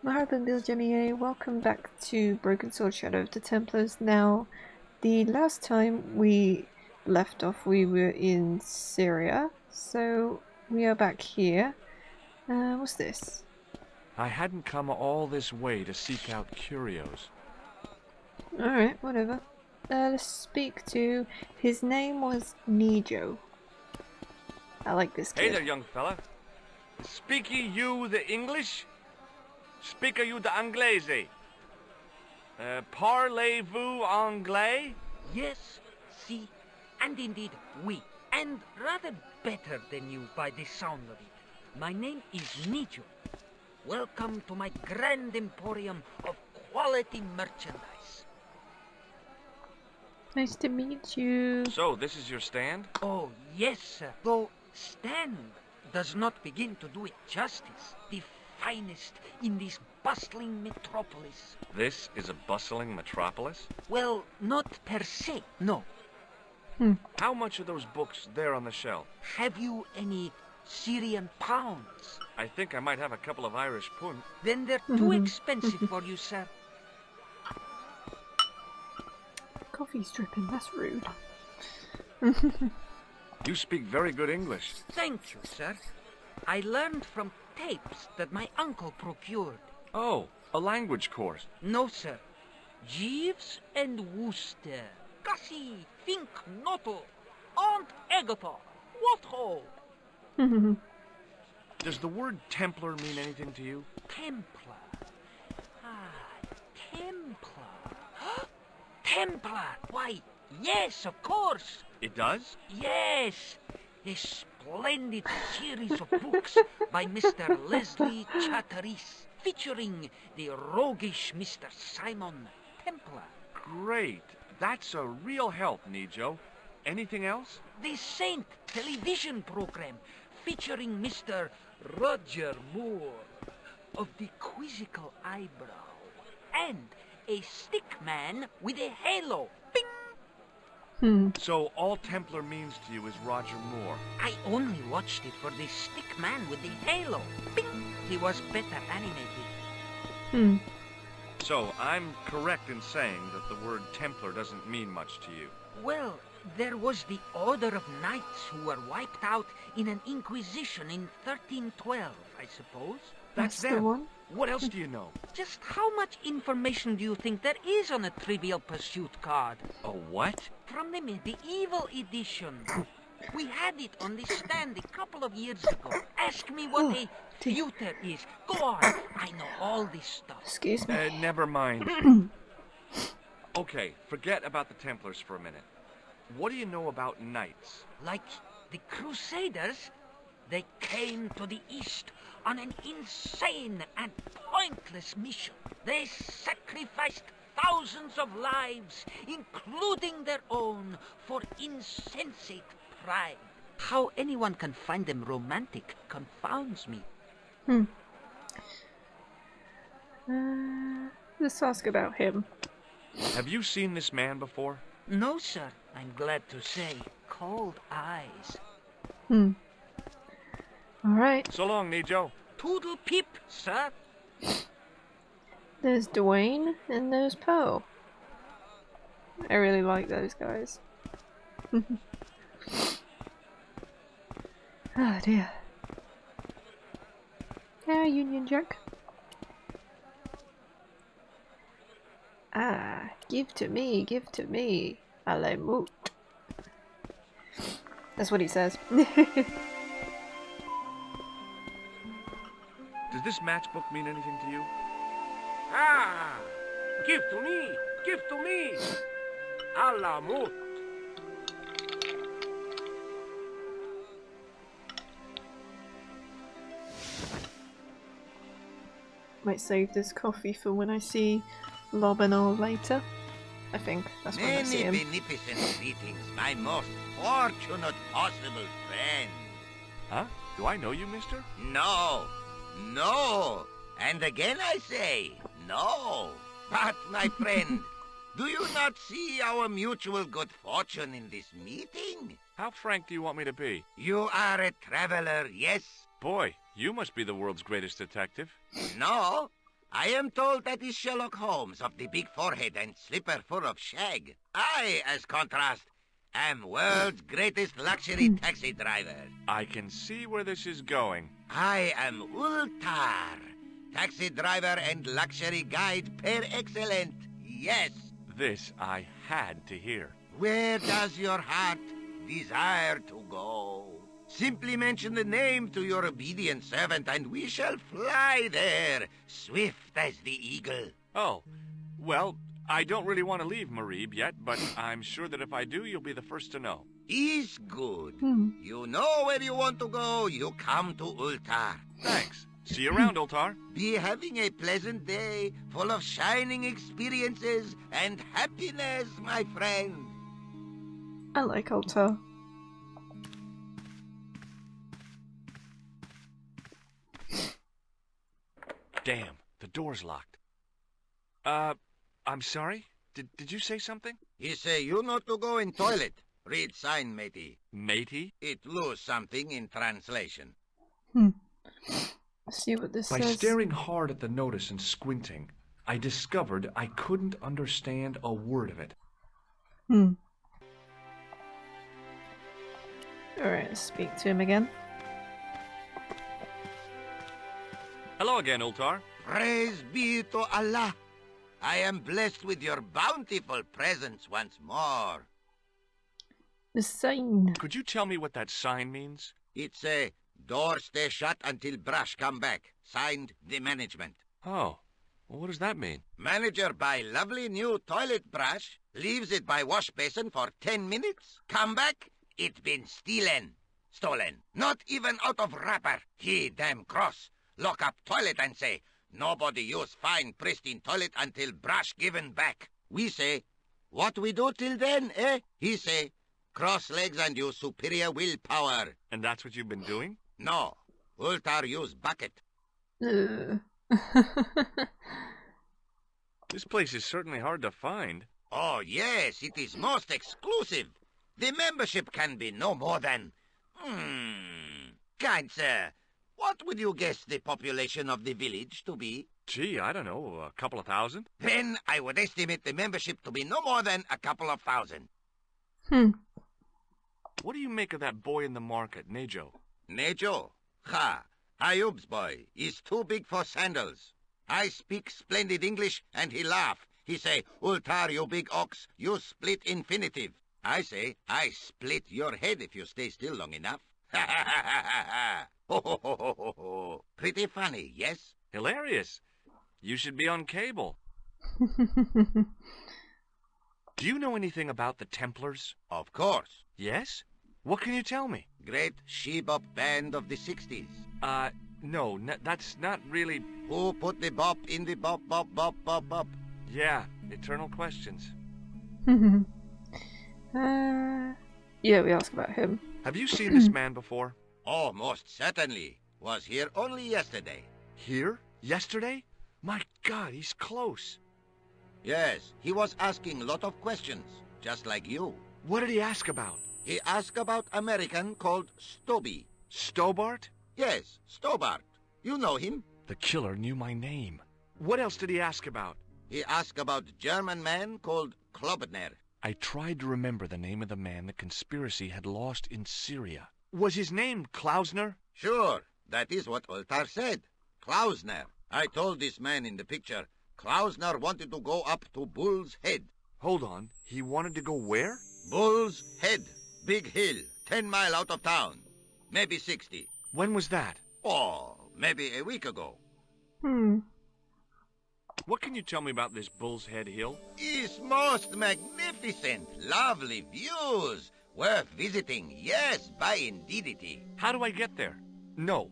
Marhaban biljamie, welcome back to Broken Sword Shadow of the Templars. Now, the last time we left off we were in Syria, so we are back here. What's this? I hadn't come all this way to seek out curios. Alright, whatever. Let's speak to... His name was Nijo. I like this kid. Hey there, young fella. Speak ye you the English? Speak you the Anglais? Parlez-vous anglais? Yes, si, and indeed we, and rather better than you by the sound of it. My name is Nijo. Welcome to my grand emporium of quality merchandise. Nice to meet you. So, this is your stand? Oh, yes, sir. Though stand does not begin to do it justice. The finest in this bustling metropolis. This is a bustling metropolis? Well, not per se, no. How much are those books there on the shelf? Have you any Syrian pounds? I think I might have a couple of Irish pund. Then they're too expensive for you, sir. Coffee's dripping, that's rude. You speak very good English. Thank you, sir. I learned from tapes that my uncle procured. Oh, a language course. No, sir. Jeeves and Wooster. Gussie, Fink, Noto, Aunt Agatha. What ho? Does the word Templar mean anything to you? Templar. Ah, Templar. Templar! Why, yes, of course. It does? Yes. A splendid series of books by Mr. Leslie Chatteris, featuring the roguish Mr. Simon Templar. Great. That's a real help, Nijo. Anything else? The Saint television program, featuring Mr. Roger Moore of the quizzical eyebrow, and a stick man with a halo. Bing! So all Templar means to you is Roger Moore. I only watched it for the stick man with the halo. Bing! He was better animated. So I'm correct in saying that the word Templar doesn't mean much to you. Well, there was the Order of Knights who were wiped out in an Inquisition in 1312, I suppose. That's the them. one. What else do you know? Just how much information do you think there is on a Trivial Pursuit card? A what? From the medieval edition. We had it on the stand a couple of years ago. Ask me what a tutor is. Go on. I know all this stuff. Excuse me. Never mind. Okay, forget about the Templars for a minute. What do you know about knights? Like the Crusaders, they came to the East on an insane and pointless mission. They sacrificed thousands of lives, including their own, for insensate pride. How anyone can find them romantic confounds me. Let's ask about him. Have you seen this man before? No, sir, I'm glad to say. Cold eyes. Alright, So long, Nijo. Toodle pip, sir. there's Dwayne and there's Poe. I really like those guys. Oh dear. Yeah, Union Jack. Ah, give to me, allez moot. That's what he says. Does this matchbook mean anything to you? Ah! Give to me! Give to me! A la mot! Might save this coffee for when I see Lobanol later. I think that's when I see him. Many beneficent greetings, my most fortunate possible friend. Huh? Do I know you, mister? No, no, and again I say, no. But, my friend, do you not see our mutual good fortune in this meeting? How frank do you want me to be? You are a traveler, yes? Boy, you must be the world's greatest detective. No, I am told that is Sherlock Holmes of the big forehead and slipper full of shag. I, as contrast, am world's greatest luxury taxi driver. I can see where this is going. I am Ultar, taxi driver and luxury guide per excellent. Yes. This I had to hear. Where does your heart desire to go? Simply mention the name to your obedient servant, and we shall fly there, swift as the eagle. Oh, well, I don't really want to leave Marib yet, but I'm sure that if I do, you'll be the first to know. Is good. You know where you want to go, you come to Ultar. Thanks. See you around, Ultar. Be having a pleasant day, full of shining experiences and happiness, my friend. I like Altar. Damn, the door's locked. I'm sorry? Did you say something? He say you not to go in toilet. Read sign, matey. Matey? It lose something in translation. Let's see what this By says. staring hard at the notice and squinting, I discovered I couldn't understand a word of it. Alright, let's speak to him again. Hello again, Ultar. Praise be to Allah. I am blessed with your bountiful presence once more. The sign. Could you tell me what that sign means? It's a door stay shut until brush come back. Signed, the management. Oh, well, what does that mean? Manager buy lovely new toilet brush, leaves it by wash basin for 10 minutes, come back, it been stolen. Not even out of wrapper. He damn cross. Lock up toilet and say, nobody use fine pristine toilet until brush given back. We say, what we do till then, eh? He say, cross legs and use superior willpower. And that's what you've been doing? No, Ultar use bucket. This place is certainly hard to find. Oh yes, it is most exclusive. The membership can be no more than... Kind sir, what would you guess the population of the village to be? Gee, I don't know, a couple of thousand? Then I would estimate the membership to be no more than a couple of thousand. What do you make of that boy in the market, Nejo? Nejo? Ha! Ayub's boy is too big for sandals. I speak splendid English and he laugh. He say, Ultar, you big ox, you split infinitive. I say, I split your head if you stay still long enough. Ha ha ha ha ha! Ho ho ho ho ho ho! Pretty funny, yes? Hilarious. You should be on cable. Do you know anything about the Templars? Of course. Yes? What can you tell me? Great she-bop band of the 60s. No, that's not really... Who put the bop in the bop bop bop bop bop? Yeah, eternal questions. Yeah, we asked about him. Have you seen this man before? Oh, most certainly. Was here only yesterday. Here? Yesterday? My God, he's close. Yes, he was asking a lot of questions, just like you. What did he ask about? He asked about American called Stoby. Stobart? Yes, Stobart. You know him? The killer knew my name. What else did he ask about? He asked about German man called Klobner. I tried to remember the name of the man the conspiracy had lost in Syria. Was his name Klausner? Sure, that is what Ultar said. Klausner. I told this man in the picture, Klausner wanted to go up to Bull's Head. Hold on, he wanted to go where? Bull's Head. Big hill, 10 mile out of town. Maybe 60. When was that? Oh, maybe a week ago. What can you tell me about this Bull's Head Hill? It's most magnificent. Lovely views. Worth visiting. Yes, by indeedity. How do I get there? No.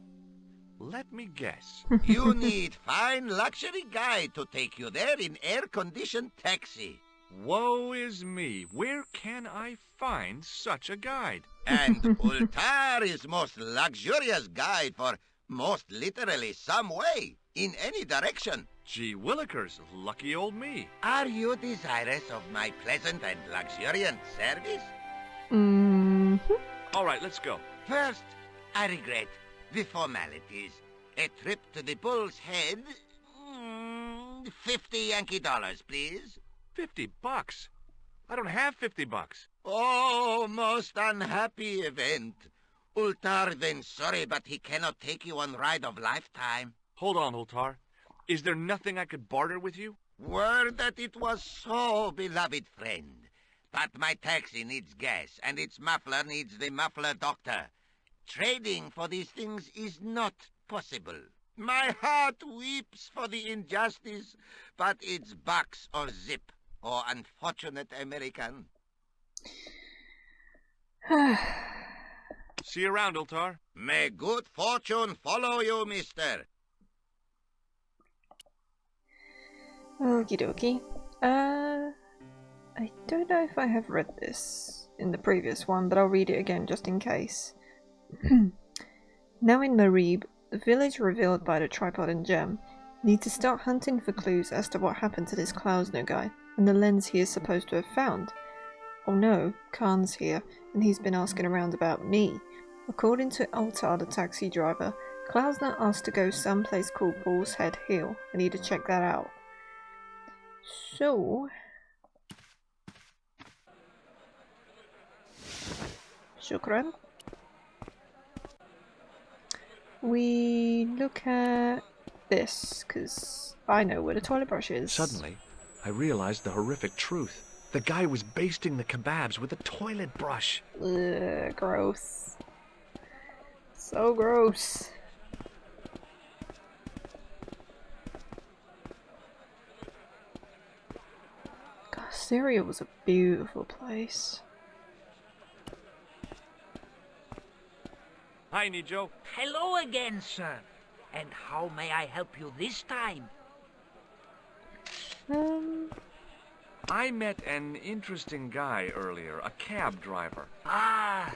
Let me guess. You need fine luxury guide to take you there in air-conditioned taxi. Woe is me. Where can I find such a guide? And Ultar is most luxurious guide for most literally some way, in any direction. Gee willikers, lucky old me. Are you desirous of my pleasant and luxuriant service? All right, let's go. First, I regret the formalities. A trip to the Bull's Head $50 Yankee dollars, please. $50? I don't have $50. Oh, most unhappy event. Ultar then sorry, but he cannot take you on ride of lifetime. Hold on, Ultar. Is there nothing I could barter with you? Word that it was so, beloved friend. But my taxi needs gas, and its muffler needs the muffler doctor. Trading for these things is not possible. My heart weeps for the injustice, but it's bucks or zip, or unfortunate American. See you around, Ultar. May good fortune follow you, mister. Okie dokie. I don't know if I have read this in the previous one, but I'll read it again just in case. Now in Marib, the village revealed by the tripod and gem, need to start hunting for clues as to what happened to this Klausner guy, and the lens he is supposed to have found. Oh no, Khan's here, and he's been asking around about me. According to Altar, the taxi driver, Klausner asked to go someplace called Bull's Head Hill. I need to check that out. So... Shukran. We look at this, because I know where the toilet brush is. Suddenly, I realized the horrific truth. The guy was basting the kebabs with a toilet brush. Ugh, gross. So gross. God, Syria was a beautiful place. Hi, Nijo. Hello again, sir. And how may I help you this time? I met an interesting guy earlier, a cab driver. Ah,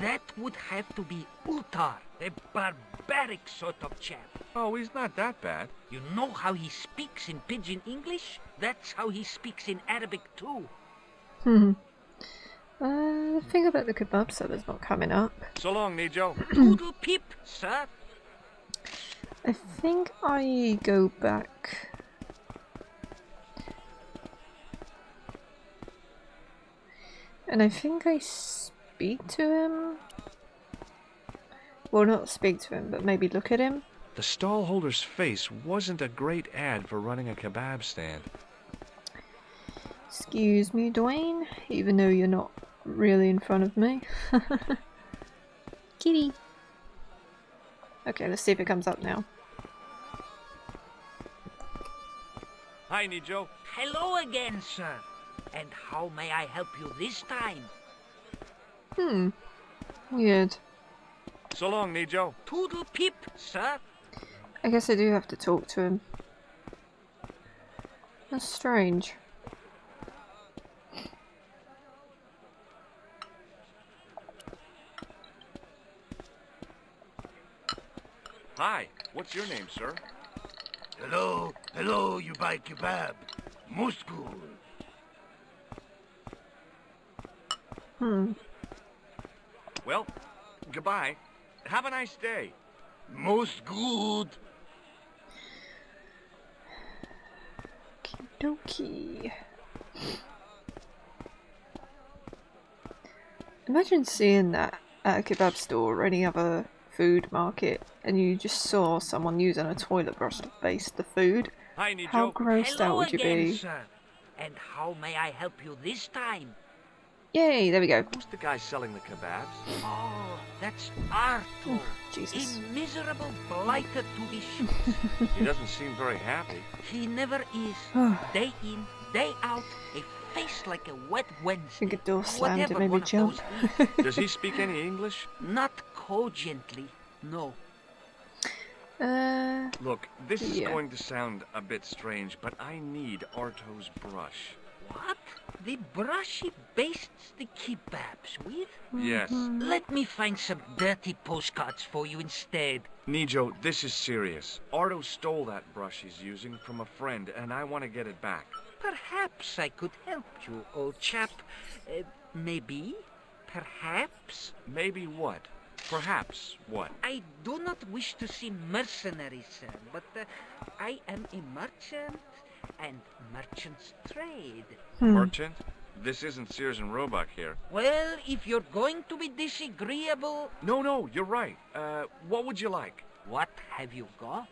that would have to be Ultar, a barbaric sort of chap. Oh, he's not that bad. You know how he speaks in Pidgin English? That's how he speaks in Arabic too. The thing about the kebab seller's not coming up. So long, Nijo. Toodle pip, sir. I think I go back. And I think I speak to him. Well, not speak to him, but maybe look at him. The stallholder's face wasn't a great ad for running a kebab stand. Excuse me, Dwayne, even though you're not really in front of me. Kitty. Okay, let's see if it comes up now. Hi, Nijo. Hello again, sir. And how may I help you this time? Weird. So long, Nijo. Toodle pip, sir. I guess I do have to talk to him. That's strange. Hi, what's your name, sir? Hello, you buy kebab. Most good. Well, goodbye. Have a nice day. Most good. Okie dokie. Imagine seeing that at a kebab store or any other food market and you just saw someone using a toilet brush to baste the food. Hi, Nijo. How grossed out Hello would you again, be? sir. And how may I help you this time? Yay, there we go. Who's the guy selling the kebabs? Oh, that's Arthur. Jesus. A miserable blighter to be sure. He doesn't seem very happy. He never is. Day in, day out, a face like a wet Wednesday. I think a door slammed Whatever and made me one of jump. those is. Does he speak any English? Not cogently, no. Look, this is Yeah. going to sound a bit strange, but I need Arto's brush. What? The brush he bastes the kebabs with? Yes. Let me find some dirty postcards for you instead. Nijo, this is serious. Arto stole that brush he's using from a friend, and I want to get it back. Perhaps I could help you, old chap. Maybe? Perhaps? Maybe what? Perhaps what? I do not wish to seem mercenary, sir, but I am a merchant. and merchants trade. Merchant? This isn't Sears and Roebuck here. Well, if you're going to be disagreeable, No, you're right. What would you like? what have you got?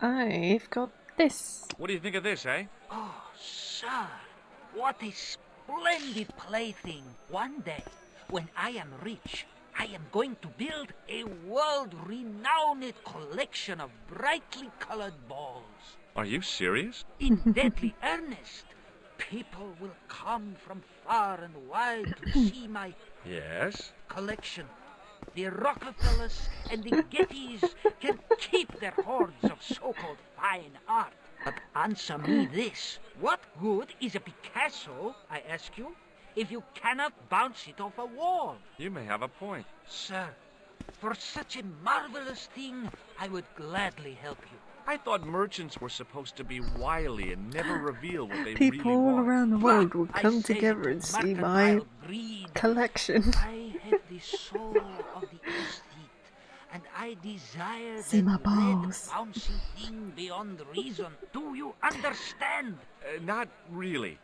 I've got this. What do you think of this, eh? Oh, sir, what a splendid plaything. One day, when I am rich, I am going to build a world-renowned collection of brightly colored balls. Are you serious? In deadly earnest. People will come from far and wide to see my Yes? collection. The Rockefellers and the Gettys can keep their hordes of so-called fine art. But answer me this. What good is a Picasso, I ask you, if you cannot bounce it off a wall? You may have a point. Sir, for such a marvelous thing, I would gladly help you. I thought merchants were supposed to be wily and never reveal what they People really all want. around the world will I come say together to and see my mercantile greed, collection. I have the soul of the aesthete, and I desire See my that balls. lead bouncing thing beyond reason. Do you understand? Not really.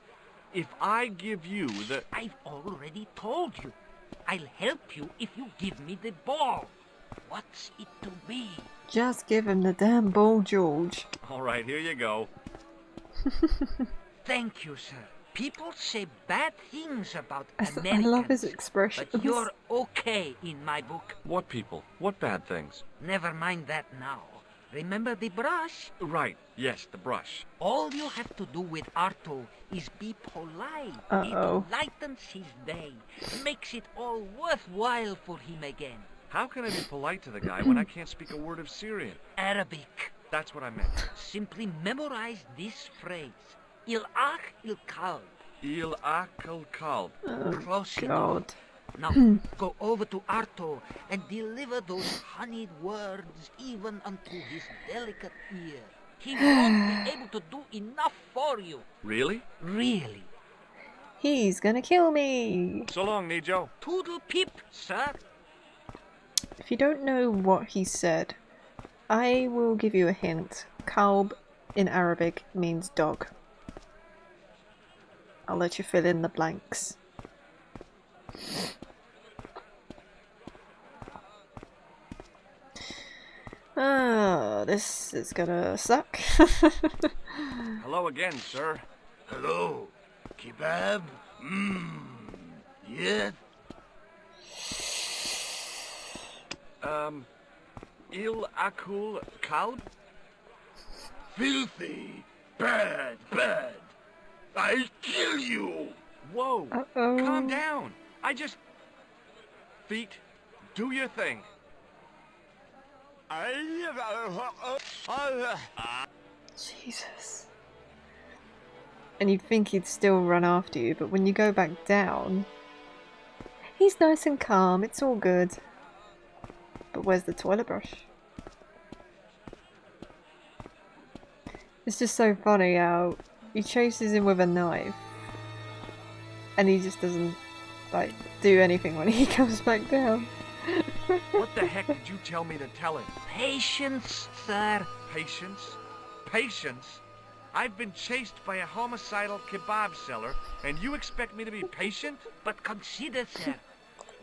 If I give you the... I've already told you. I'll help you if you give me the ball. What's it to be? Just give him the damn ball, George. All right, here you go. Thank you, sir. People say bad things about I Americans. love his expressions. But you're okay in my book. What people? What bad things? Never mind that now. Remember the brush? Right, yes, the brush. All you have to do with Arto is be polite. Uh-oh. It lightens his day, makes it all worthwhile for him again. How can I be polite to the guy when I can't speak a word of Syrian? Arabic. That's what I meant. Simply memorize this phrase. Il-ach il-kalb. Il akal kalb. Close enough. God. Now, go over to Arto and deliver those honeyed words even unto his delicate ear. He won't be able to do enough for you. Really? Really. He's gonna kill me. So long, Nijo. Toodle pip, sir. If you don't know what he said, I will give you a hint. Kalb in Arabic means dog. I'll let you fill in the blanks. Ah, this is gonna suck. Hello again, sir. Hello. Kebab? Yes? Il akul kalb? Filthy. Bad. I'll kill you. Whoa. Uh-oh. Calm down. I just... Feet, do your thing. Jesus. And you'd think he'd still run after you, but when you go back down, he's nice and calm, it's all good. But where's the toilet brush? It's just so funny how he chases him with a knife and he just doesn't like do anything when he comes back down. What the heck did you tell me to tell him? Patience, sir. Patience? Patience? I've been chased by a homicidal kebab seller, and you expect me to be patient? But consider, sir,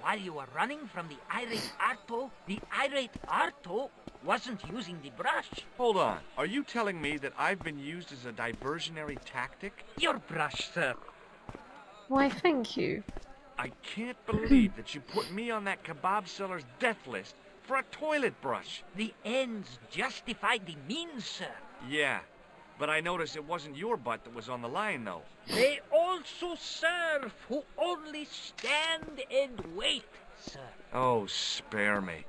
while you were running from the irate Arto wasn't using the brush. Hold on. Are you telling me that I've been used as a diversionary tactic? Your brush, sir. Why, thank you. I can't believe that you put me on that kebab seller's death list for a toilet brush. The ends justify the means, sir. Yeah, but I noticed it wasn't your butt that was on the line, though. They also serve who only stand and wait, sir. Oh, spare me.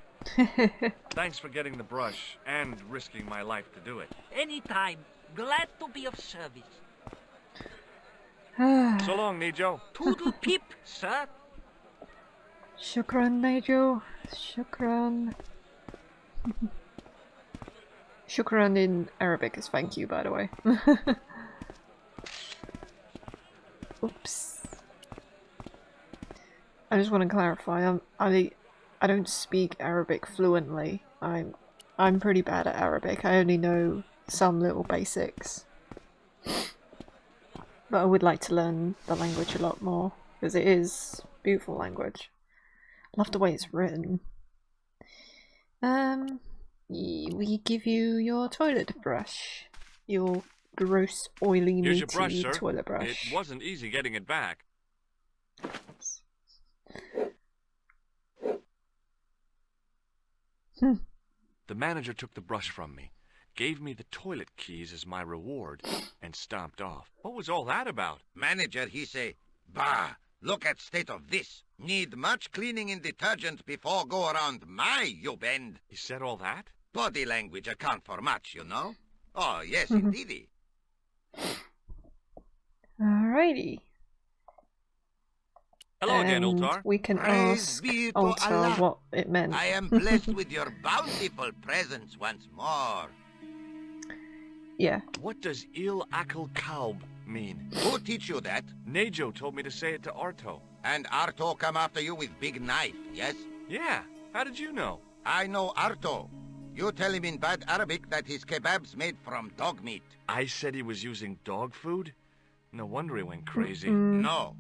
Thanks for getting the brush and risking my life to do it. Anytime. Glad to be of service. So long, Nijo. Toodle pip, sir. Shukran, Nigel. Shukran. Shukran in Arabic is thank you, by the way. Oops. I just want to clarify. I don't speak Arabic fluently. I'm pretty bad at Arabic. I only know some little basics. But I would like to learn the language a lot more, because it is beautiful language. Love the way it's written. We give you your toilet brush. Your gross, oily, Here's meaty your brush, sir. toilet brush. It wasn't easy getting it back. The manager took the brush from me, gave me the toilet keys as my reward, and stomped off. What was all that about? Manager, he say, bah, look at state of this. Need much cleaning and detergent before go around my, you bend. He said all that? Body language account for much, you know? Oh, yes, indeedy. Alrighty. Hello again, And Ultar. we can Praise ask be to Ultar Allah. what it meant. I am blessed with your bountiful presence once more. Yeah. What does Il Akal Kalb mean? Who teach you that? Nejo told me to say it to Arto. And Arto come after you with big knife, yes? Yeah, how did you know? I know Arto. You tell him in bad Arabic that his kebab's made from dog meat. I said he was using dog food? No wonder he went crazy. No.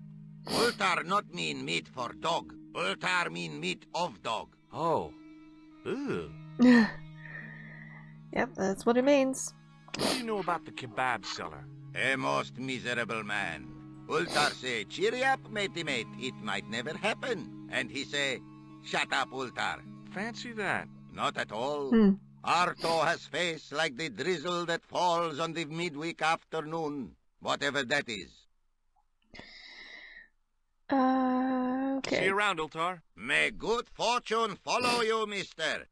Ultar not mean meat for dog. Ultar mean meat of dog. Oh. Ew. Yep, that's what it means. What do you know about the kebab seller? A most miserable man. Ultar say, cheery up, matey mate, it might never happen. And he say, shut up, Ultar. Fancy that. Not at all. Hmm. Arto has face like the drizzle that falls on the midweek afternoon. Whatever that is. Okay. See you around, Ultar. May good fortune follow you, mister.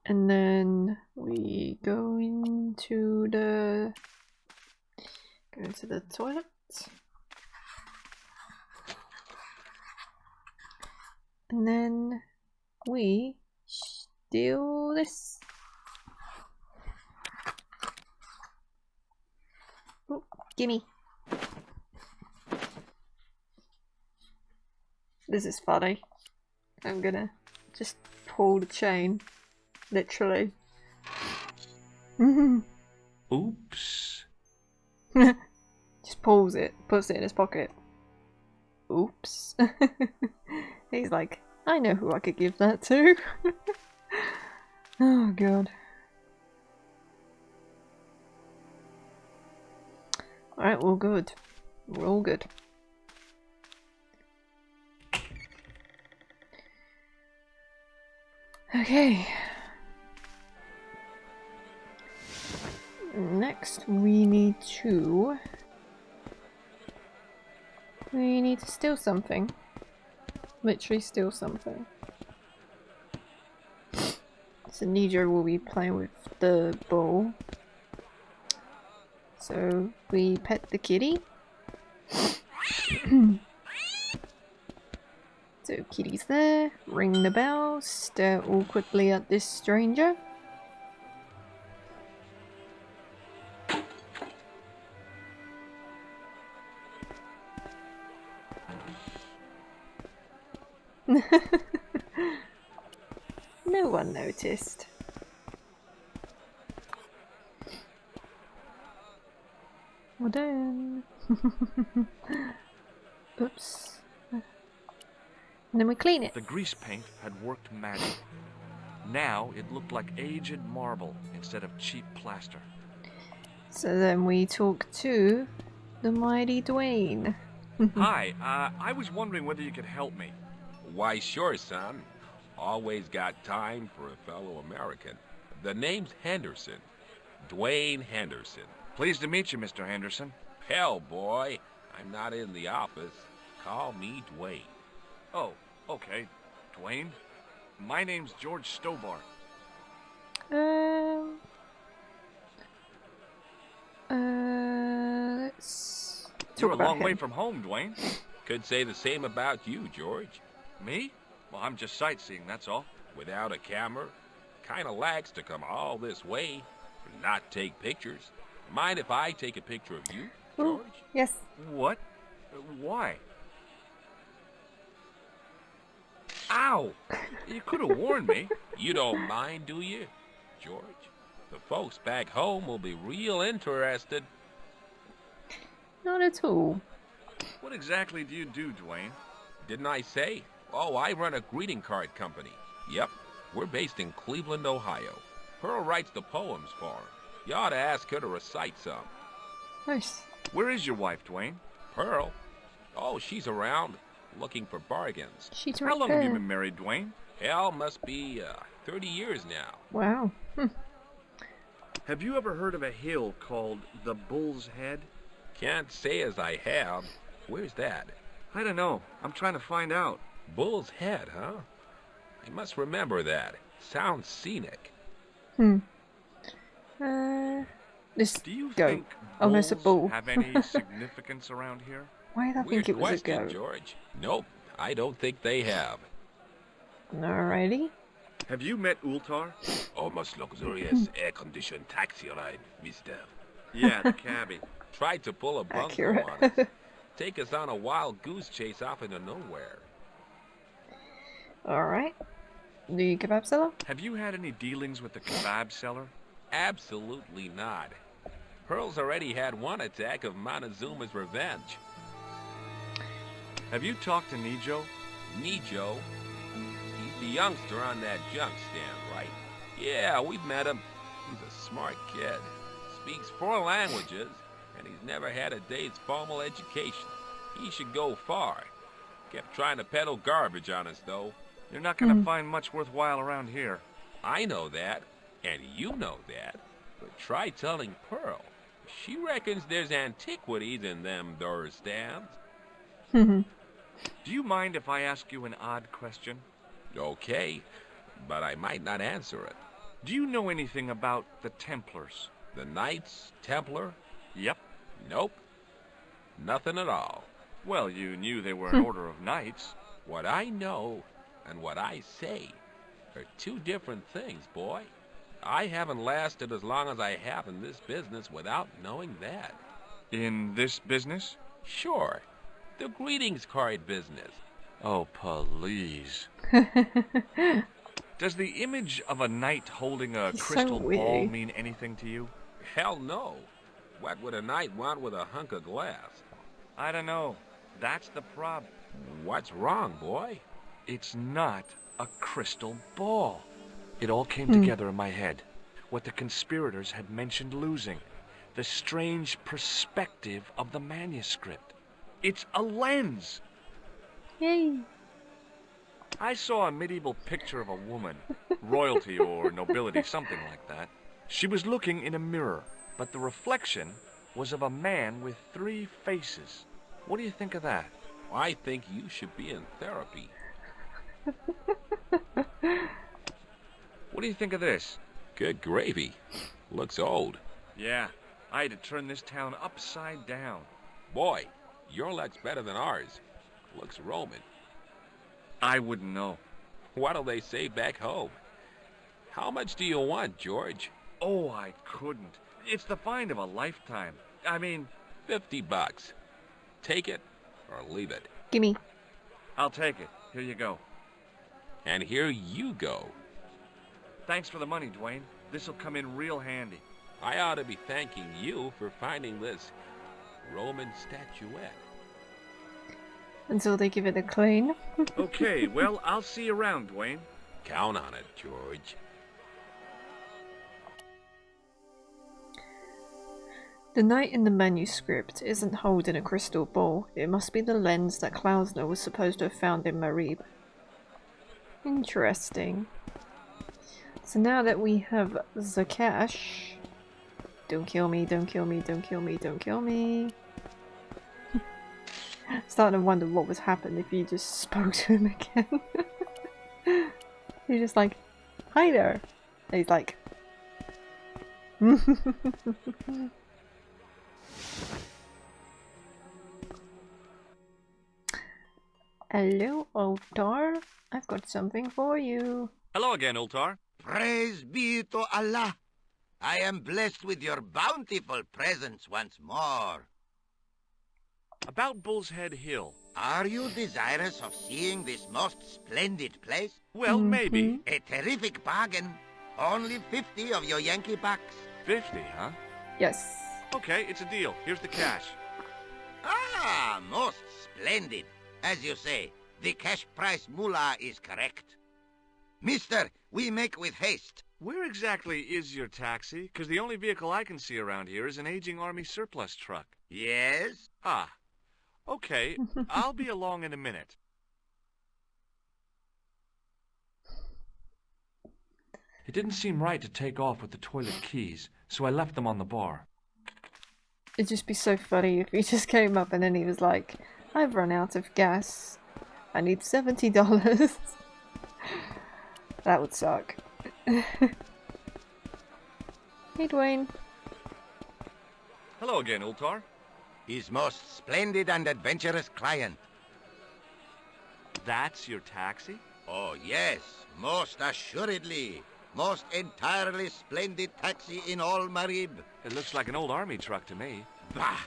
And then we go into the toilet. And then we steal this. Oh, gimme. This is funny. I'm gonna just pull the chain. Literally. Oops. Just pulls it, puts it in his pocket. Oops. He's like, I know who I could give that to. Oh god. Alright, we're all good. We're all good. Okay. Next we need to steal something. Literally steal something. So Nijo will be playing with the ball. So we pet the kitty. So kitty's there, ring the bell, stare awkwardly at this stranger. No one noticed. Well done. Oops. And then we clean it. The grease paint had worked magic. Now it looked like aged marble instead of cheap plaster. So then we talk to the mighty Dwayne. Hi, I was wondering whether you could help me. Why, sure, son. Always got time for a fellow American. The name's Henderson. Dwayne Henderson. Pleased to meet you, Mr. Henderson. Hell, boy. I'm not in the office. Call me Dwayne. Oh, okay. Dwayne? My name's George Stobar. Let's You're talk a about long way him. from home, Dwayne. Could say the same about you, George. Me? Well, I'm just sightseeing, that's all. Without a camera, kinda lags to come all this way and not take pictures. Mind if I take a picture of you, Ooh, George? yes. What? Why? Ow! You could have warned me. You don't mind, do you, George? The folks back home will be real interested. Not at all. What exactly do you do, Dwayne? Didn't I say? Oh, I run a greeting card company. Yep, we're based in Cleveland, Ohio. Pearl writes the poems for her. You ought to ask her to recite some. Nice. Where is your wife, Dwayne? Pearl? Oh, she's around, looking for bargains. She's How right long have you there. been married, Dwayne? Hell, must be 30 years now. Wow. Have you ever heard of a hill called the Bull's Head? Can't say as I have. Where's that? I don't know. I'm trying to find out. Bull's Head, huh? I must remember that. Sounds scenic. This Do you go. think Oh, there's a bull. bulls have any significance around here? Why did I Weird think it was a question, goat? George. Nope, I don't think they have. Alrighty. Have you met Ultar? Almost luxurious air-conditioned taxi ride, mister. Yeah, the cabbie. Tried to pull a bunko Accurate. on us. Take us on a wild goose chase off into nowhere. Alright. The kebab seller? Have you had any dealings with the kebab seller? Absolutely not. Pearl's already had one attack of Montezuma's revenge. Have you talked to Nijo? Nijo? He's the youngster on that junk stand, right? Yeah, we've met him. He's a smart kid. Speaks 4 languages, and he's never had a day's formal education. He should go far. Kept trying to peddle garbage on us, though. You're not gonna find much worthwhile around here. I know that, and you know that. But try telling Pearl. She reckons there's antiquities in them there stands. Do you mind if I ask you an odd question? Okay, but I might not answer it. Do you know anything about the Templars? The Knights Templar? Yep. Nope. Nothing at all. Well, you knew they were an order of knights. What I know and what I say are 2 different things, boy. I haven't lasted as long as I have in this business without knowing that. In this business? Sure, the greetings card business. Oh, please. Does the image of a knight holding a He's so crystal ball witty. mean anything to you? Hell no. What would a knight want with a hunk of glass? I don't know. That's the problem. What's wrong, boy? It's not a crystal ball. It all came together in my head. What the conspirators had mentioned losing. The strange perspective of the manuscript. It's a lens. Yay. I saw a medieval picture of a woman, royalty or nobility, something like that. She was looking in a mirror, but the reflection was of a man with 3 faces. What do you think of that? I think you should be in therapy. What do you think of this? Good gravy. Looks old. Yeah, I had to turn this town upside down. Boy, your luck's better than ours. Looks Roman. I wouldn't know. What'll they say back home? How much do you want, George? Oh, I couldn't. It's the find of a lifetime. I mean, $50. Take it or leave it. Gimme. I'll take it. Here you go. And here you go. Thanks for the money, Dwayne. This'll come in real handy. I ought to be thanking you for finding this Roman statuette. Until they give it a clean. Okay, well, I'll see you around, Dwayne. Count on it, George. The knight in the manuscript isn't holding a crystal ball. It must be the lens that Klausner was supposed to have found in Marib. Interesting. So now that we have the cash... Don't kill me, don't kill me, don't kill me, don't kill me. Starting to wonder what would happen if you just spoke to him again. You're just like, hi there. And he's like... Hello, Ultar. I've got something for you. Hello again, Ultar. Praise be to Allah. I am blessed with your bountiful presence once more. About Bull's Head Hill. Are you desirous of seeing this most splendid place? Well, maybe. A terrific bargain. Only 50 of your Yankee bucks. 50, huh? Yes. Okay, it's a deal. Here's the cash. Ah, most splendid. As you say, the cash price moolah is correct. Mister, we make with haste. Where exactly is your taxi? Because the only vehicle I can see around here is an aging army surplus truck. Yes? Ah, okay. I'll be along in a minute. It didn't seem right to take off with the toilet keys, so I left them on the bar. It'd just be so funny if he just came up and then he was like, I've run out of gas. I need $70. That would suck. Hey Dwayne. Hello again, Ultar. His most splendid and adventurous client. That's your taxi? Oh, yes, most assuredly. Most entirely splendid taxi in all Marib. It looks like an old army truck to me. Bah!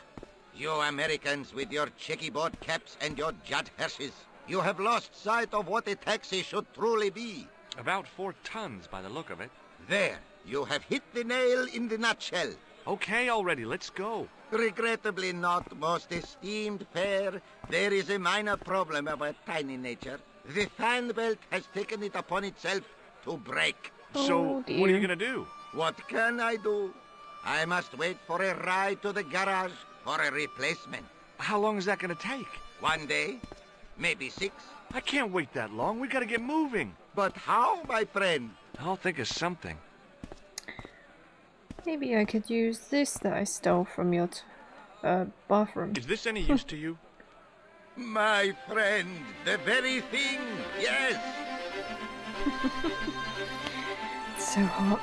You Americans with your checkerboard caps and your Judd Hershes. You have lost sight of what a taxi should truly be. About 4 tons by the look of it. There, you have hit the nail in the nutshell. Okay already, let's go. Regrettably not, most esteemed pair. There is a minor problem of a tiny nature. The fan belt has taken it upon itself to break. So, dear. what are you gonna do? What can I do? I must wait for a ride to the garage for a replacement. How long is that gonna take? 1 day, maybe 6. I can't wait that long. We gotta get moving. But how, my friend? I'll think of something. Maybe I could use this that I stole from your bathroom. Is this any use to you? My friend, the very thing, yes. It's so hot.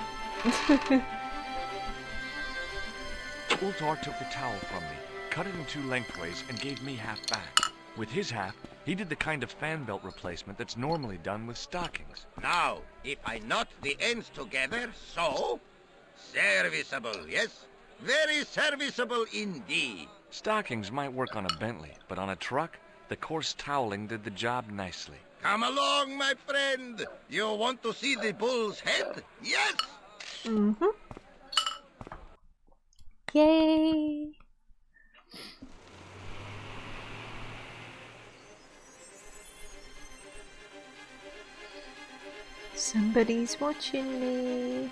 Ultar took the towel from me, cut it in 2 lengthways, and gave me half back. With his half, he did the kind of fan belt replacement that's normally done with stockings. Now, if I knot the ends together, so... Serviceable, yes? Very serviceable indeed. Stockings might work on a Bentley, but on a truck, the coarse toweling did the job nicely. Come along, my friend. You want to see the bull's head? Yes? Mm-hmm. Yay! Somebody's watching me.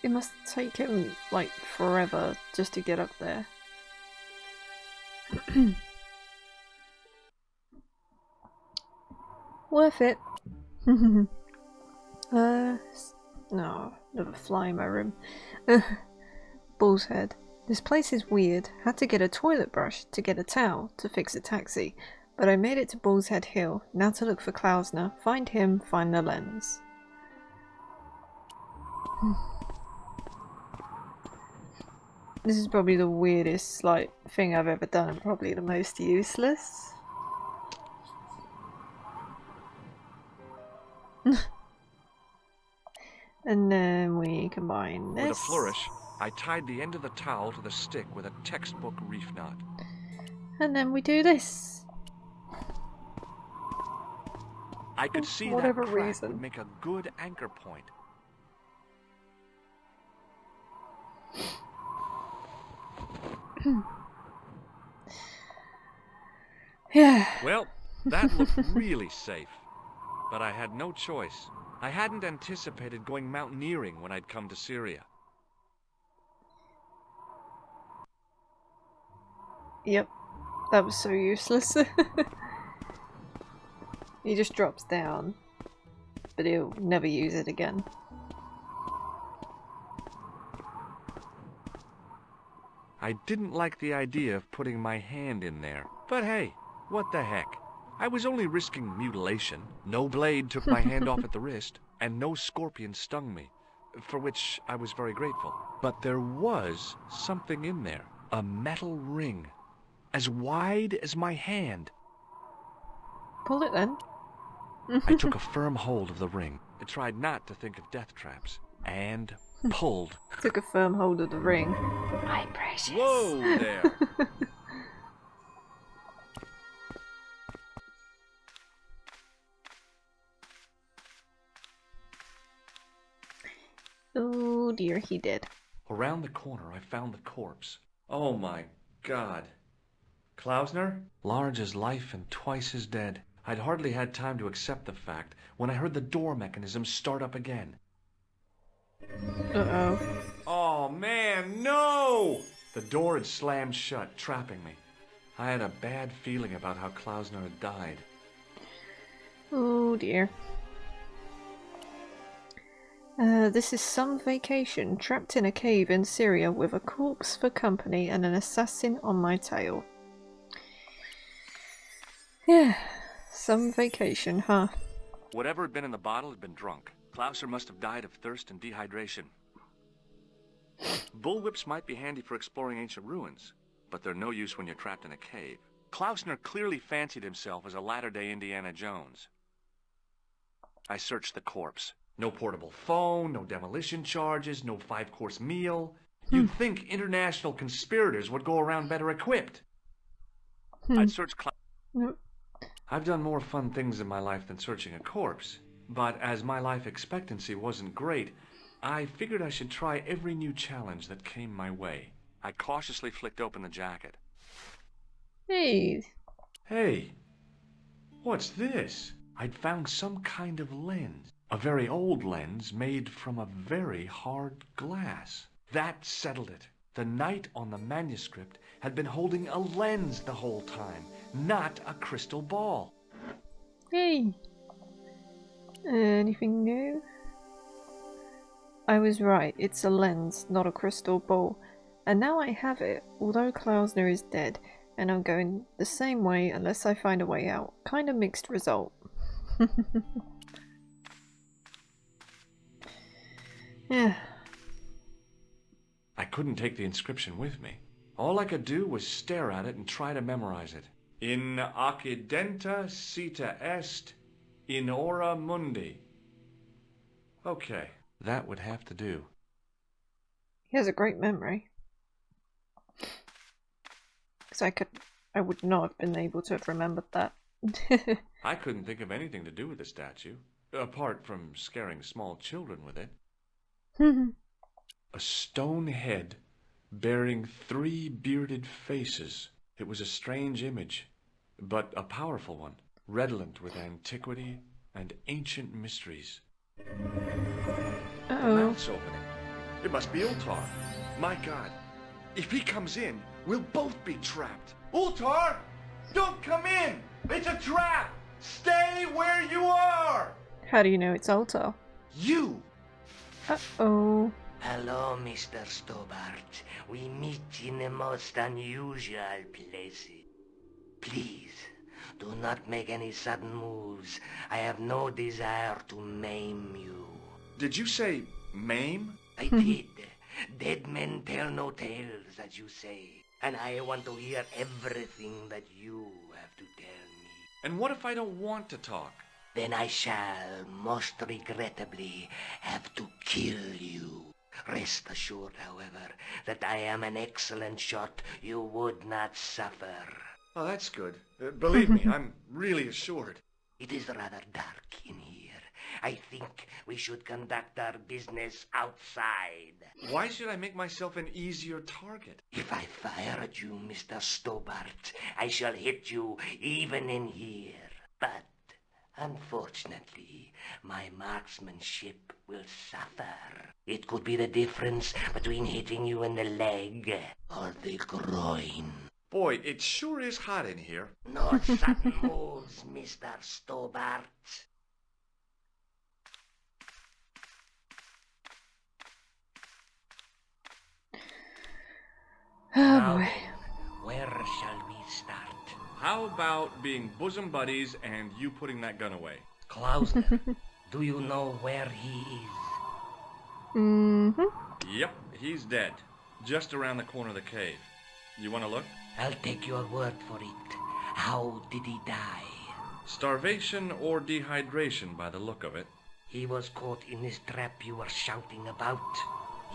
It must take him, like, forever just to get up there. Worth it. No, never fly in my room. Bull's head. This place is weird. Had to get a toilet brush to get a towel to fix a taxi. But I made it to Bull's Head Hill. Now to look for Klausner. Find him, find the lens. This is probably the weirdest, like, thing I've ever done and probably the most useless. And then we combine this. With a flourish, I tied the end of the towel to the stick with a textbook reef knot. And then we do this. I could see whatever that crack reason. would make a good anchor point. Yeah. Well, that looked really safe. But I had no choice. I hadn't anticipated going mountaineering when I'd come to Syria. Yep. That was so useless. He just drops down. But he'll never use it again. I didn't like the idea of putting my hand in there. But hey, what the heck? I was only risking mutilation. No blade took my hand off at the wrist, and no scorpion stung me, for which I was very grateful. But there was something in there. A metal ring, as wide as my hand. pull it then. I took a firm hold of the ring. I tried not to think of death traps. And pulled. Took a firm hold of the ring. My precious. Whoa there! Oh dear, he did. Around the corner, I found the corpse. Oh my God. Klausner? Large as life and twice as dead. I'd hardly had time to accept the fact when I heard the door mechanism start up again. Uh-oh. Oh man, no! The door had slammed shut, trapping me. I had a bad feeling about how Klausner had died. Oh dear. This is some vacation, trapped in a cave in Syria with a corpse for company and an assassin on my tail. Yeah, some vacation, huh? Whatever had been in the bottle had been drunk. Klausner must have died of thirst and dehydration. Bullwhips might be handy for exploring ancient ruins, but they're no use when you're trapped in a cave. Klausner clearly fancied himself as a latter-day Indiana Jones. I searched the corpse. No portable phone, no demolition charges, no 5-course meal. You'd think international conspirators would go around better equipped. I'd searched I've done more fun things in my life than searching a corpse, but as my life expectancy wasn't great, I figured I should try every new challenge that came my way. I cautiously flicked open the jacket. Hey. Hey, what's this? I'd found some kind of lens. A very old lens made from a very hard glass. That settled it. The knight on the manuscript had been holding a lens the whole time, not a crystal ball. Hey. Anything new? I was right, it's a lens, not a crystal ball. And now I have it, although Klausner is dead, and I'm going the same way unless I find a way out. Kind of mixed result. Yeah. I couldn't take the inscription with me. All I could do was stare at it and try to memorize it. In occidenta sita est, in ora mundi. Okay, that would have to do. He has a great memory. Because I would not have been able to have remembered that. I couldn't think of anything to do with the statue, apart from scaring small children with it. A stone head bearing 3 bearded faces. It was a strange image, but a powerful one, redolent with antiquity and ancient mysteries. Uh-oh. The mouth's opening. It must be Ultar. My God, if he comes in, we'll both be trapped. Ultar! Don't come in! It's a trap! Stay where you are! How do you know it's Altar? You! Uh-oh. Hello, Mr. Stobart. We meet in the most unusual places. Please, do not make any sudden moves. I have no desire to maim you. Did you say maim? I did. Dead men tell no tales, as you say. And I want to hear everything that you have to tell me. And what if I don't want to talk? Then I shall, most regrettably, have to kill you. Rest assured, however, that I am an excellent shot you would not suffer. Oh, that's good. Believe me, I'm really assured. It is rather dark in here. I think we should conduct our business outside. Why should I make myself an easier target? If I fire at you, Mr. Stobart, I shall hit you even in here. But unfortunately, my marksmanship will suffer. It could be the difference between hitting you in the leg or the groin. Boy, it sure is hot in here. No sudden moves, Mr. Stobart. Oh Now boy. then, where shall we start? How about being bosom buddies and you putting that gun away? Klausner, do you know where he is? Mm-hmm. Yep, he's dead. Just around the corner of the cave. You want to look? I'll take your word for it. How did he die? Starvation or dehydration by the look of it. He was caught in this trap you were shouting about.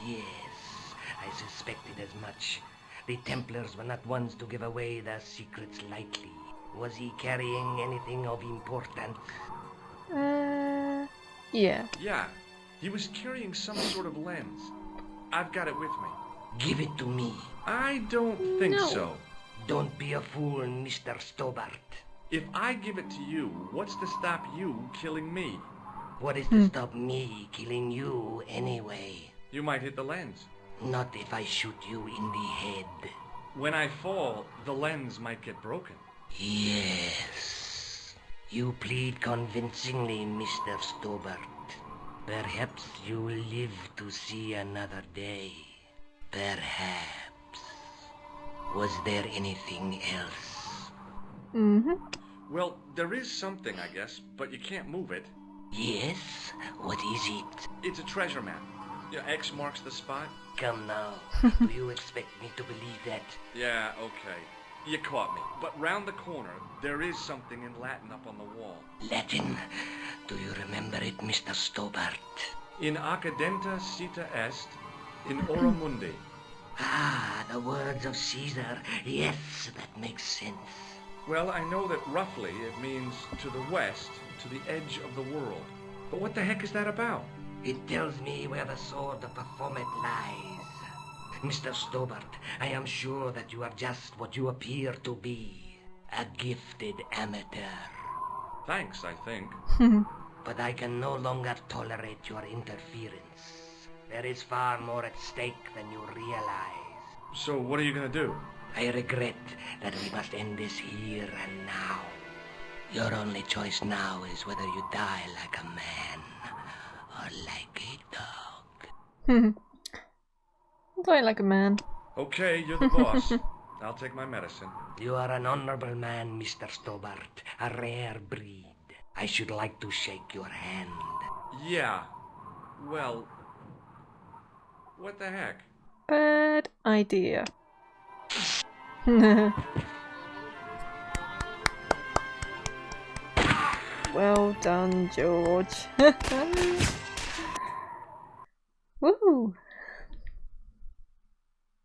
Yes, I suspected as much. The Templars were not ones to give away their secrets lightly. Was he carrying anything of importance? Yeah. Yeah, he was carrying some sort of lens. I've got it with me. Give it to me. I don't think No. so. Don't be a fool, Mr. Stobart. If I give it to you, what's to stop you killing me? What is to stop me killing you anyway? You might hit the lens. Not if I shoot you in the head. When I fall, the lens might get broken. Yes. You plead convincingly, Mr. Stobart. Perhaps you will live to see another day. Perhaps. Was there anything else? Mm-hmm. Well, there is something, I guess, but you can't move it. Yes? What is it? It's a treasure map. Yeah, X marks the spot. Come now. Do you expect me to believe that? Yeah, okay. You caught me. But round the corner, there is something in Latin up on the wall. Latin. Do you remember it, Mr. Stobart? In accidenta cita est, in ora mundi. Ah, the words of Caesar. Yes, that makes sense. Well, I know that roughly it means to the west, to the edge of the world. But what the heck is that about? It tells me where the sword of Baphomet lies. Mr. Stobart, I am sure that you are just what you appear to be. A gifted amateur. Thanks, I think. But I can no longer tolerate your interference. There is far more at stake than you realize. So what are you gonna do? I regret that we must end this here and now. Your only choice now is whether you die like a man or like a dog. Die like a man. Okay, you're the boss. I'll take my medicine. You are an honorable man, Mr. Stobart, a rare breed. I should like to shake your hand. Yeah. Well, what the heck? Bad idea. Well done, George. Woo!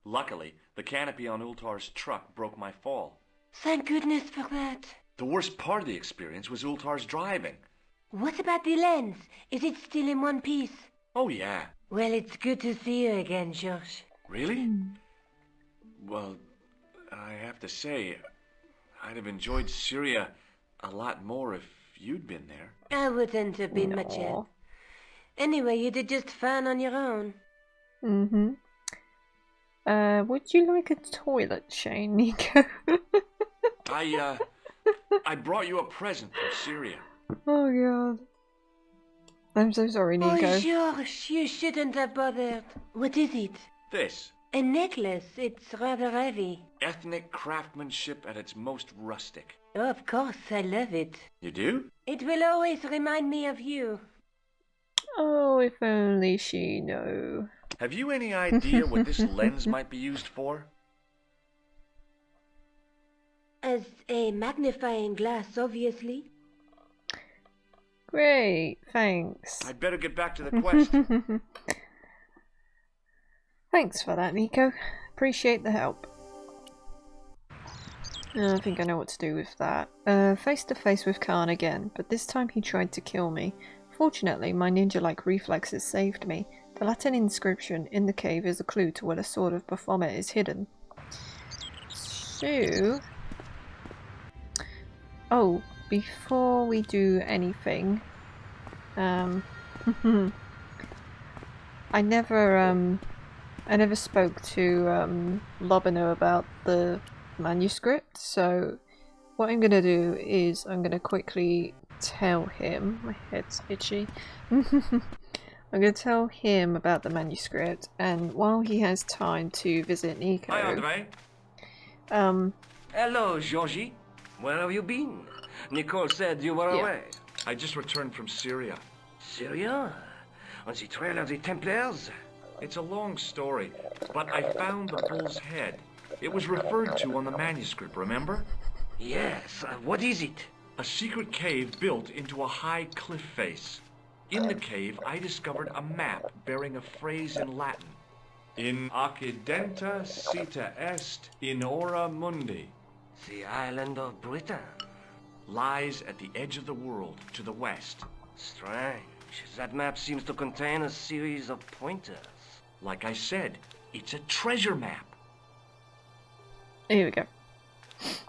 Luckily, the canopy on Ultar's truck broke my fall. Thank goodness for that. The worst part of the experience was Ultar's driving. What about the lens? Is it still in one piece? Oh, yeah. Well, it's good to see you again, Josh. Really? Well, I have to say, I'd have enjoyed Syria a lot more if you'd been there. I wouldn't have been much No. help. Anyway, you did just fine on your own. Mm-hmm. Would you like a toilet, Shane, Nico? I brought you a present from Syria. Oh god. I'm so sorry, Nico. Oh, Josh, you shouldn't have bothered. What is it? This. A necklace. It's rather heavy. Ethnic craftsmanship at its most rustic. Oh, of course, I love it. You do? It will always remind me of you. Oh, if only she knew. Have you any idea what this lens might be used for? As a magnifying glass, obviously. Great, thanks. I'd better get back to the quest. Thanks for that, Nico. Appreciate the help. I think I know what to do with that. Face to face with Khan again, but this time he tried to kill me. Fortunately, my ninja-like reflexes saved me. The Latin inscription in the cave is a clue to where the sword of Baphomet is hidden. So... Oh, before we do anything... I never spoke to Lobino about the manuscript, so what I'm gonna do is I'm gonna quickly tell him. My head's itchy. I'm gonna tell him about the manuscript, and while he has time to visit Nico. Hi, Andre. Hello, Georgie. Where have you been? Nicole said you were away. I just returned from Syria. Syria? On the trail of the Templars? It's a long story, but I found the bull's head. It was referred to on the manuscript, remember? Yes. What is it? A secret cave built into a high cliff face. In the cave, I discovered a map bearing a phrase in Latin. In accidenta sita est in ora mundi. The island of Britain. Lies at the edge of the world, to the west. Strange. That map seems to contain a series of pointers. Like I said, it's a treasure map. Here we go.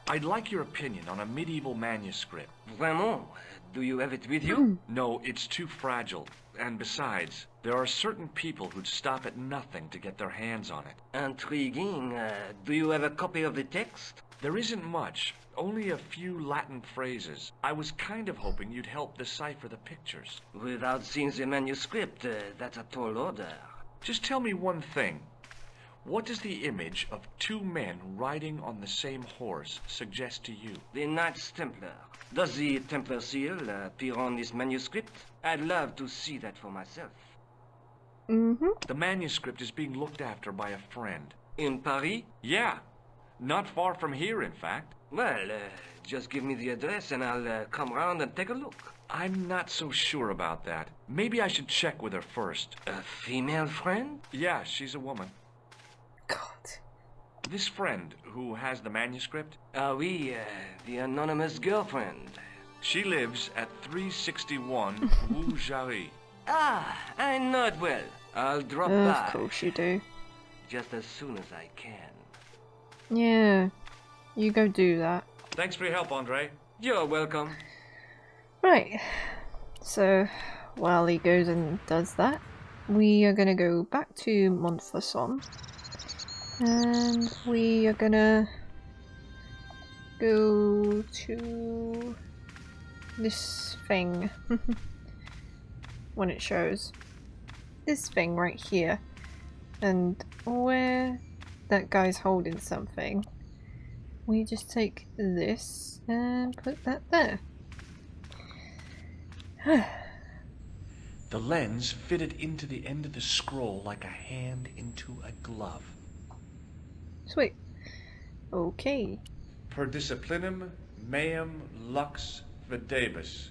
I'd like your opinion on a medieval manuscript. Vraiment? Do you have it with you? No, it's too fragile. And besides, there are certain people who'd stop at nothing to get their hands on it. Intriguing. Do you have a copy of the text? There isn't much, only a few Latin phrases. I was kind of hoping you'd help decipher the pictures. Without seeing the manuscript, that's a tall order. Just tell me one thing. What does the image of two men riding on the same horse suggest to you? The Knights Templar. Does the Templar seal appear on this manuscript? I'd love to see that for myself. The manuscript is being looked after by a friend. In Paris? Yeah. Not far from here, in fact. Well, just give me the address and I'll come round and take a look. I'm not so sure about that. Maybe I should check with her first. A female friend? Yeah, she's a woman. God. This friend who has the manuscript? Oui, the anonymous girlfriend. She lives at 361 Rue Jarry. Ah, I know it well. I'll drop Of by. course you do. Just as soon as I can. Yeah. You go do that. Thanks for your help, Andre. You're welcome. Right. So, while he goes and does that, we are gonna go back to Montfaucon. And we are gonna go to this thing when it shows. This thing right here. And where that guy's holding something, we just take this and put that there. The lens fitted into the end of the scroll like a hand into a glove. Sweet. Okay. Per disciplinum meum lux videbus.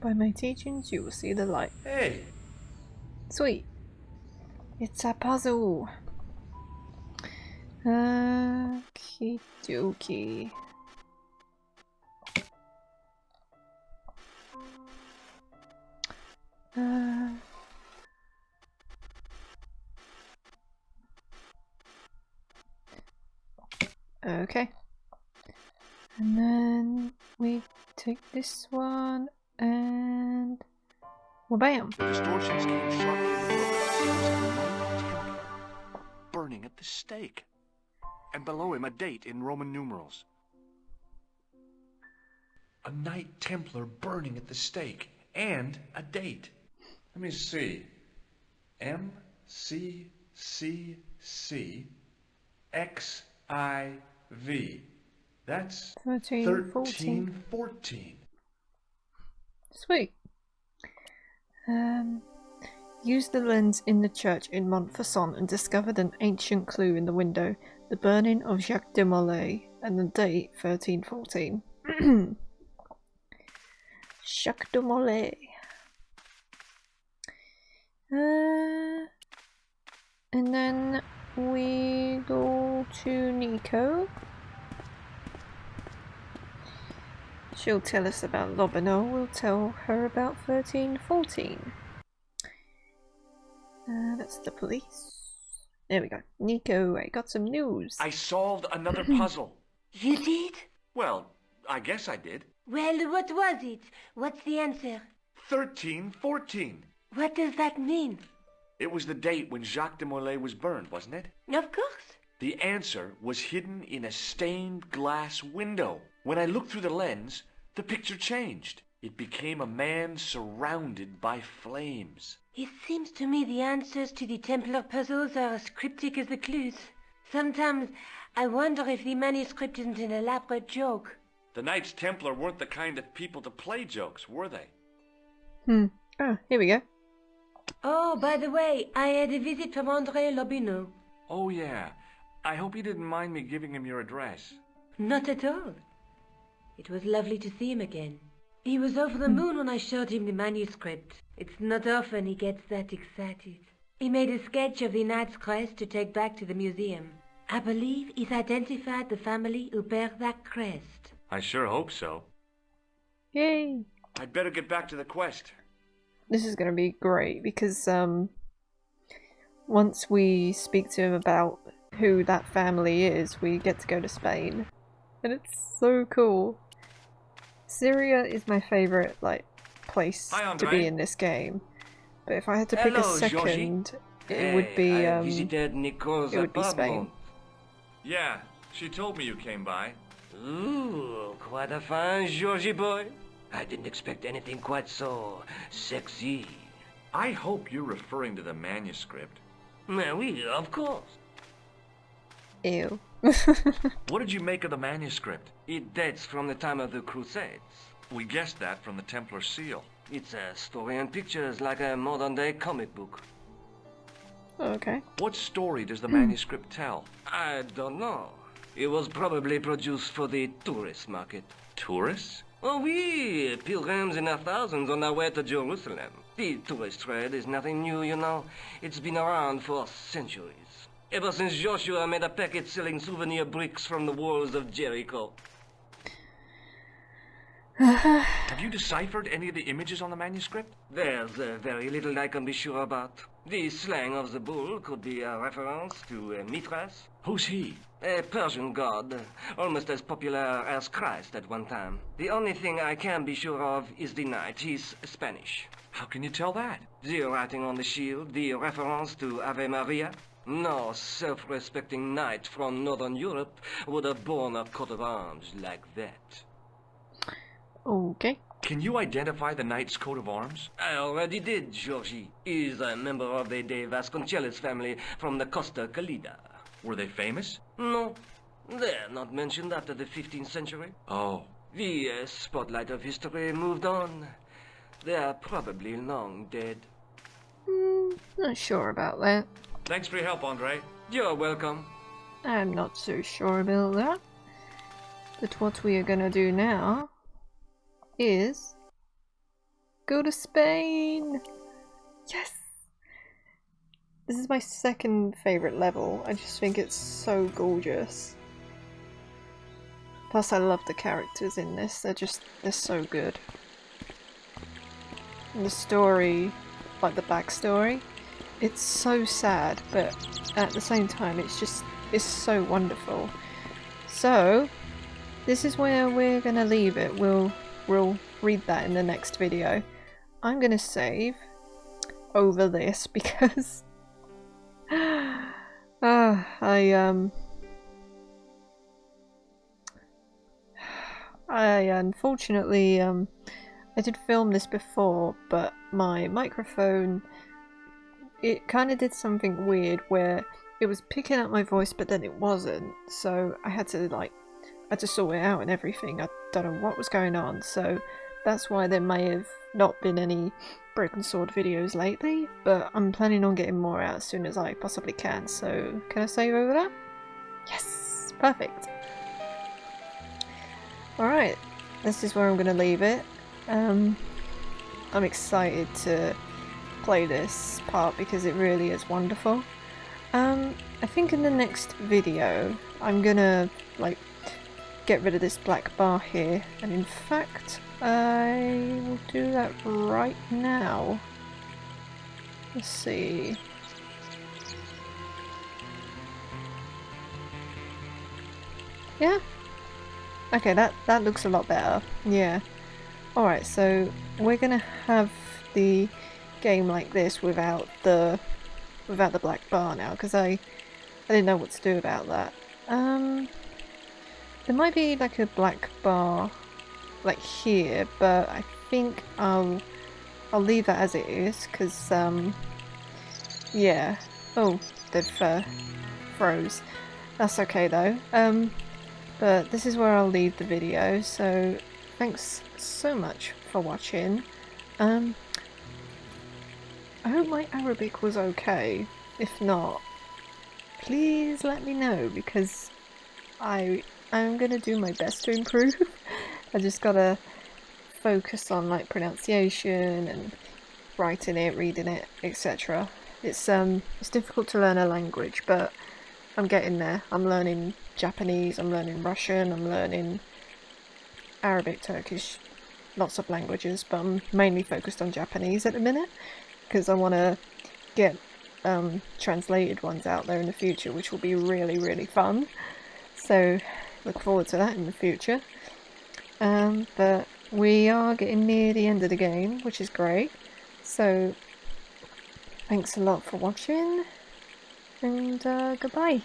By my teachings, you will see the light. Hey! Sweet. It's a puzzle. Okie dokie. Okay. And then we take this one and well, bam. The distortions came sharply in the look. It was a Knight Templar burning at the stake. And below him a date in Roman numerals. A Knight Templar burning at the stake. And a date. Let me see. MCCC That's 1314. Sweet. Use the lens in the church in Montfaucon and discovered an ancient clue in the window, the burning of Jacques de Molay, and the date 1314. Jacques de Molay. And then we go to Nico. She'll tell us about Lobino. We'll tell her about 1314. That's the police. There we go. Nico, I got some news. I solved another puzzle. You did? Well, I guess I did. Well, what was it? What's the answer? 1314. What does that mean? It was the date when Jacques de Molay was burned, wasn't it? Of course. The answer was hidden in a stained glass window. When I looked through the lens, the picture changed. It became a man surrounded by flames. It seems to me the answers to the Templar puzzles are as cryptic as the clues. Sometimes I wonder if the manuscript isn't an elaborate joke. The Knights Templar weren't the kind of people to play jokes, were they? Oh, here we go. Oh, by the way, I had a visit from Andre Lobino. Oh, yeah. I hope you didn't mind me giving him your address. Not at all. It was lovely to see him again. He was over the moon when I showed him the manuscript. It's not often he gets that excited. He made a sketch of the knight's crest to take back to the museum. I believe he's identified the family who bear that crest. I sure hope so. Yay! I'd better get back to the quest. This is going to be great because once we speak to him about who that family is, we get to go to Spain. And it's so cool. Syria is my favourite place to be in this game. But if I had to pick a second, it would be Spain. Yeah, she told me you came by. Ooh, quite a fine Georgie boy. I didn't expect anything quite so sexy. I hope you're referring to the manuscript. Oui, of course. Ew. What did you make of the manuscript? It dates from the time of the Crusades. We guessed that from the Templar seal. It's a story and pictures like a modern-day comic book. Okay. What story does the manuscript tell? I don't know. It was probably produced for the tourist market. Tourists? Oh, oui, pilgrims in their thousands on their way to Jerusalem. The tourist trade is nothing new, you know. It's been around for centuries. Ever since Joshua made a packet selling souvenir bricks from the walls of Jericho. Have you deciphered any of the images on the manuscript? There's very little I can be sure about. The slang of the bull could be a reference to Mithras. Who's he? A Persian god, almost as popular as Christ at one time. The only thing I can be sure of is the knight. He's Spanish. How can you tell that? The writing on the shield, the reference to Ave Maria. No self-respecting knight from Northern Europe would have borne a coat of arms like that. Okay. Can you identify the knight's coat of arms? I already did, Georgie. He's a member of the De Vasconcelos family from the Costa Calida. Were they famous? No, they're not mentioned after the 15th century. Oh. The spotlight of history moved on. They're probably long dead. Not sure about that. Thanks for your help, Andre. You're welcome. I'm not so sure about that. But what we are gonna do now is go to Spain! Yes! This is my second favourite level. I just think it's so gorgeous. Plus I love the characters in this, they're so good. And the story, like the backstory, it's so sad, but at the same time it's so wonderful. So, this is where we're gonna leave it. We'll read that in the next video. I'm gonna save over this because I unfortunately I did film this before, but my microphone, it kind of did something weird where it was picking up my voice but then it wasn't, so I had to sort it out and everything. I don't know what was going on, so that's why there may have not been any Broken Sword videos lately, but I'm planning on getting more out as soon as I possibly can, so can I save over that? Yes! Perfect! Alright, this is where I'm going to leave it. I'm excited to play this part because it really is wonderful. I think in the next video I'm gonna get rid of this black bar here, and in fact I will do that right now. Let's see. Yeah? Okay, that looks a lot better. Yeah. Alright, so we're gonna have the game like this without the black bar now, because I didn't know what to do about that. There might be like a black bar like here, but I think I'll leave that as it is, because yeah. Oh, they've froze. That's okay though. But this is where I'll leave the video, so thanks so much for watching. I hope my Arabic was okay. If not, please let me know, because I'm gonna do my best to improve. I just gotta focus on like pronunciation and writing it, reading it, etc. It's difficult to learn a language, but I'm getting there. I'm learning Japanese, I'm learning Russian, I'm learning Arabic, Turkish, lots of languages, but I'm mainly focused on Japanese at the minute because I want to get translated ones out there in the future, which will be really, really fun. So look forward to that in the future. But we are getting near the end of the game, which is great. So thanks a lot for watching, and goodbye.